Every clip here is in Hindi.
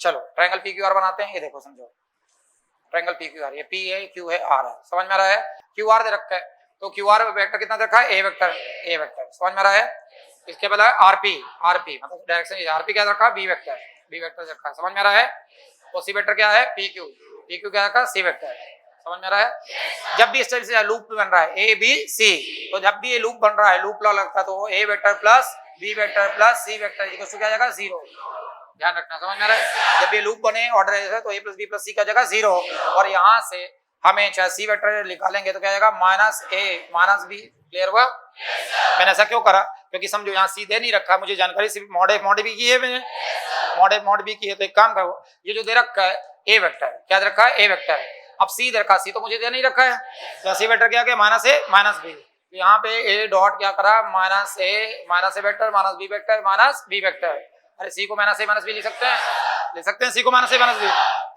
चलो ट्रायंगल पी क्यू आर बनाते हैं। ये देखो समझो, ट्रायंगल पी क्यू आर, ये पी है, क्यू है, आर है, समझ में आ रहा है। क्यू आर दे रखा है, तो क्यू आर वेक्टर कितना दे रखा है, ए वेक्टर, ए वेक्टर, समझ में आ रहा है। इसके बाद आरपी, आरपी मतलब डायरेक्शन, आरपी क्या रखा, बी वेक्टर, बी वेक्टर रखा है, समझ में आ रहा है। और सी वेक्टर क्या है, पी क्यू, पी क्यू क्या रखा, सी वेक्टर, समझ में आ रहा है। जब भी इस तरह से लूप बन रहा है ए बी सी, तो जब भी ये लूप बन रहा है, लूप लॉ लगता है, तो A vector plus B vector plus C vector equal to क्या जाएगा, 0। ध्यान रखना, समझ में आ रहा है। जब ये लूप बने ऑर्डर ऐसे, तो ए प्लस बी प्लस सी का जगह 0, और यहाँ से हमें चाहे सी वेक्टर निकालेंगे तो क्या जाएगा, माइनस ए माइनस बी। क्लियर हुआ। मैंने ऐसा क्यों करा, क्योंकि समझो यहाँ सीधे नहीं रखा, मुझे जानकारी सिर्फ मॉड भी की है मैंने, मॉड भी की है। तो एक काम करो, ये जो दे रखा है ए वेक्टर, क्या दे रखा है, ए वेक्टर, अब सी दे रखा, सी तो मुझे दे नहीं रखा है, तो सी वेक्टर क्या क्या, माइनस ए माइनस बी। तो यहाँ पे ए डॉट क्या करा, minus A vector minus B vector minus B vector. अरे सी को माइनस ए माइनस बी लिख सकते हैं, ले सकते हैं, सी को माइनस ए माइनस बी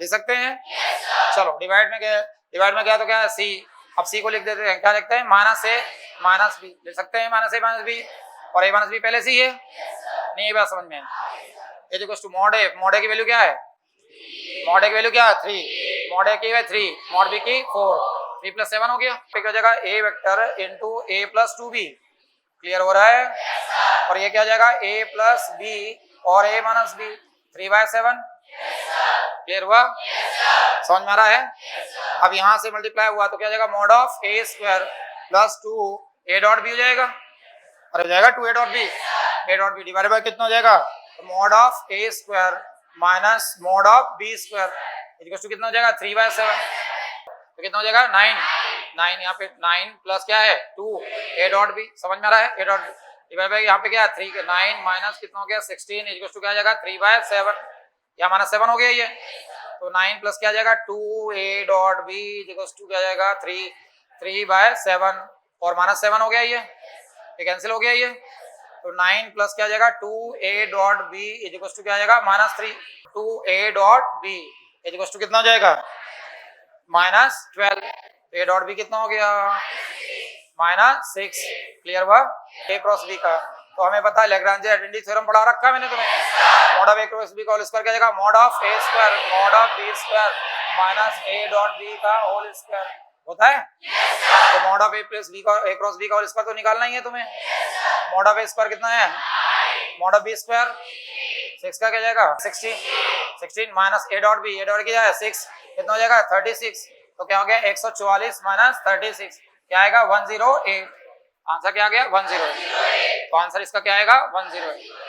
ले सकते हैं। चलो डिवाइड में क्या, डिवाइड में क्या तो क्या है सी, अब सी को लिख देते हैं, क्या लिखते हैं, माइनस ए माइनस बी ले सकते हैं, माइनस ए माइनस बी, और ए माइनस बी पहले से ही है, नहीं ये बात समझ में। ये equals to mod A, mod A की वैल्यू क्या है, मॉड ए की वैल्यू क्या है 3, मॉड ए की है 3, मॉड बी की 4, 3 + 7 हो गया। फिर हो जाएगा ए वेक्टर इंटू ए प्लस 2b। क्लियर हो रहा है। और ये क्या हो जाएगा, ए प्लस बी और ए माइनस बी, 3/7। क्लियर हुआ, समझ में आ रहा है। अब यहाँ से मल्टीप्लाई हुआ तो क्या हो जाएगा, mod of A square plus 2 A dot B हो जाएगा, और हो जाएगा 2 A dot B, A dot B divided by कितना हो जाएगा, mod of A square minus mod of B square equal to कितना हो जाएगा, 3/7। तो कितना हो जाएगा, 9 यहाँ पे 9 प्लस क्या है 2 ए डॉट बी, समझ में आ रहा है। ए डॉट डिवाइड बाय यहाँ पे क्या है 3, 9 माइनस कितना हो गया 16 इक्वल टू क्या आ जाएगा 3/7, या माइनस 7 हो गया ये। तो 9 प्लस क्या आ जाएगा 2 A dot B equal to क्या आ जाएगा 3/7, और माइनस 7 हो गया ये कैंसिल हो गया ये। तो 9 प्लस क्या आ जाएगा 2 A dot B equal to क्या आ जाएगा -3, 2 A dot B equal to कितना हो जाएगा -12, ए डॉट बी कितना हो गया -6। क्लियर हुआ ए क्रॉस बी का। तो हमें पता है लैग्रांजे आइडेंटिटी थ्योरम पढ़ा रखा है मैंने तुम्हें, mod of A cross B का होल स्क्वायर क्या जाएगा, mod of A square mod of B square minus A dot B का होल स्क्वायर होता है। तो mod of A plus B का ए क्रॉस बी का होल स्क्वायर तो निकालना ही है तुम्हें। मॉड ऑफ ए स्क्वायर कितना है, मॉड ऑफ बी स्क्वायर 6 का क्या जाएगा 16 minus A dot B, A dot क्या है 6, कितना हो जाएगा 36। तो क्या हो गया 144 माइनस 36 क्या आएगा 108। आंसर क्या आ गया 108। तो आंसर इसका क्या आएगा 108।